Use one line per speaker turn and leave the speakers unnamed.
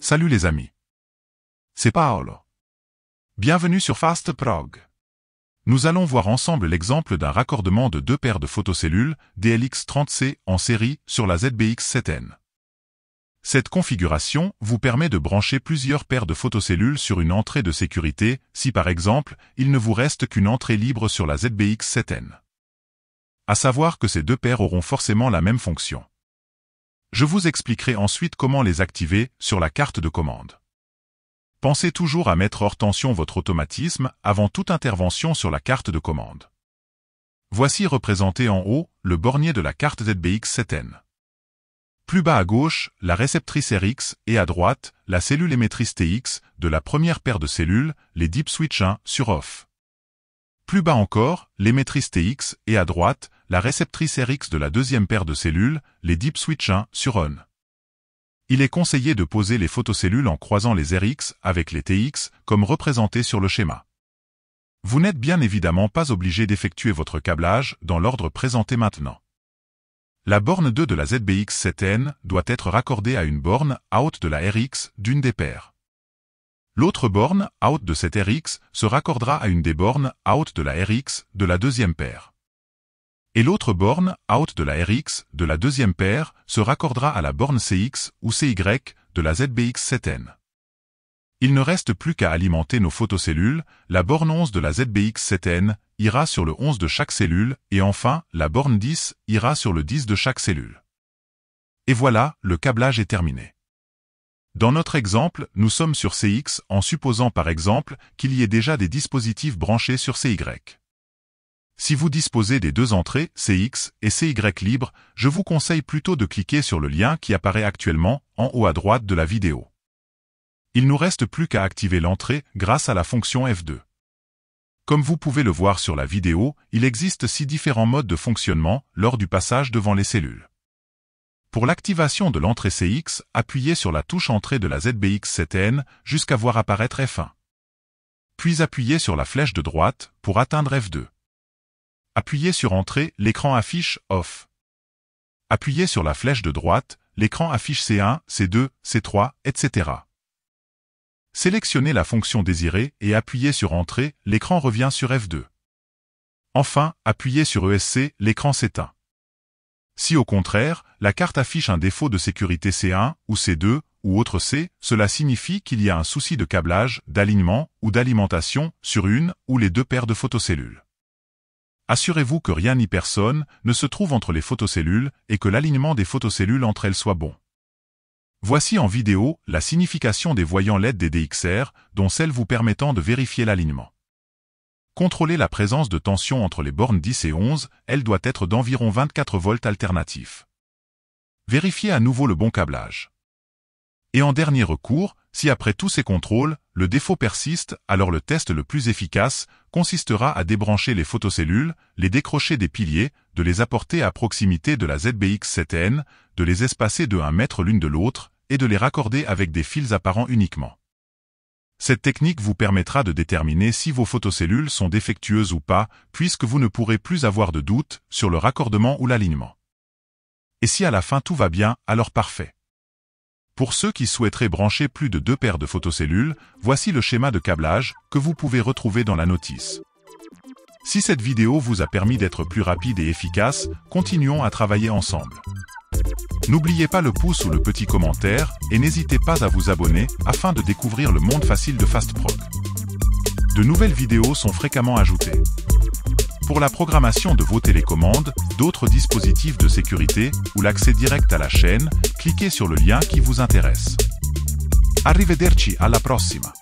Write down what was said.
Salut les amis. C'est Paolo. Bienvenue sur FastProg. Nous allons voir ensemble l'exemple d'un raccordement de deux paires de photocellules DLX30C en série sur la ZBX7N. Cette configuration vous permet de brancher plusieurs paires de photocellules sur une entrée de sécurité si par exemple, il ne vous reste qu'une entrée libre sur la ZBX7N. À savoir que ces deux paires auront forcément la même fonction. Je vous expliquerai ensuite comment les activer sur la carte de commande. Pensez toujours à mettre hors tension votre automatisme avant toute intervention sur la carte de commande. Voici représenté en haut le bornier de la carte ZBX7N. Plus bas à gauche, la réceptrice RX et à droite, la cellule émettrice TX de la première paire de cellules, les DIP switch 1 sur off. Plus bas encore, l'émettrice TX et à droite, la réceptrice RX de la deuxième paire de cellules, les DIP switch 1 sur on. Il est conseillé de poser les photocellules en croisant les RX avec les TX comme représenté sur le schéma. Vous n'êtes bien évidemment pas obligé d'effectuer votre câblage dans l'ordre présenté maintenant. La borne 2 de la ZBX7N doit être raccordée à une borne out de la RX d'une des paires. L'autre borne out de cette RX se raccordera à une des bornes out de la RX de la deuxième paire. Et l'autre borne out de la RX de la deuxième paire se raccordera à la borne CX ou CY de la ZBX7N. Il ne reste plus qu'à alimenter nos photocellules, la borne 11 de la ZBX7N ira sur le 11 de chaque cellule et enfin la borne 10 ira sur le 10 de chaque cellule. Et voilà, le câblage est terminé. Dans notre exemple, nous sommes sur CX en supposant par exemple qu'il y ait déjà des dispositifs branchés sur CY. Si vous disposez des deux entrées, CX et CY libres, je vous conseille plutôt de cliquer sur le lien qui apparaît actuellement en haut à droite de la vidéo. Il nous reste plus qu'à activer l'entrée grâce à la fonction F2. Comme vous pouvez le voir sur la vidéo, il existe 6 différents modes de fonctionnement lors du passage devant les cellules. Pour l'activation de l'entrée CX, appuyez sur la touche entrée de la ZBX7N jusqu'à voir apparaître F1. Puis appuyez sur la flèche de droite pour atteindre F2. Appuyez sur Entrée, l'écran affiche Off. Appuyez sur la flèche de droite, l'écran affiche C1, C2, C3, etc. Sélectionnez la fonction désirée et appuyez sur Entrée, l'écran revient sur F2. Enfin, appuyez sur ESC, l'écran s'éteint. Si au contraire, la carte affiche un défaut de sécurité C1 ou C2 ou autre C, cela signifie qu'il y a un souci de câblage, d'alignement ou d'alimentation sur une ou les deux paires de photocellules. Assurez-vous que rien ni personne ne se trouve entre les photocellules et que l'alignement des photocellules entre elles soit bon. Voici en vidéo la signification des voyants LED des DXR, dont celle vous permettant de vérifier l'alignement. Contrôlez la présence de tension entre les bornes 10 et 11, elle doit être d'environ 24 volts alternatifs. Vérifiez à nouveau le bon câblage. Et en dernier recours, si après tous ces contrôles, le défaut persiste, alors le test le plus efficace consistera à débrancher les photocellules, les décrocher des piliers, de les apporter à proximité de la ZBX7N, de les espacer de 1 mètre l'une de l'autre, et de les raccorder avec des fils apparents uniquement. Cette technique vous permettra de déterminer si vos photocellules sont défectueuses ou pas, puisque vous ne pourrez plus avoir de doute sur le raccordement ou l'alignement. Et si à la fin tout va bien, alors parfait. Pour ceux qui souhaiteraient brancher plus de 2 paires de photocellules, voici le schéma de câblage que vous pouvez retrouver dans la notice. Si cette vidéo vous a permis d'être plus rapide et efficace, continuons à travailler ensemble. N'oubliez pas le pouce ou le petit commentaire et n'hésitez pas à vous abonner afin de découvrir le monde facile de FastProg. De nouvelles vidéos sont fréquemment ajoutées. Pour la programmation de vos télécommandes, d'autres dispositifs de sécurité ou l'accès direct à la chaîne, cliquez sur le lien qui vous intéresse. Arrivederci alla prossima!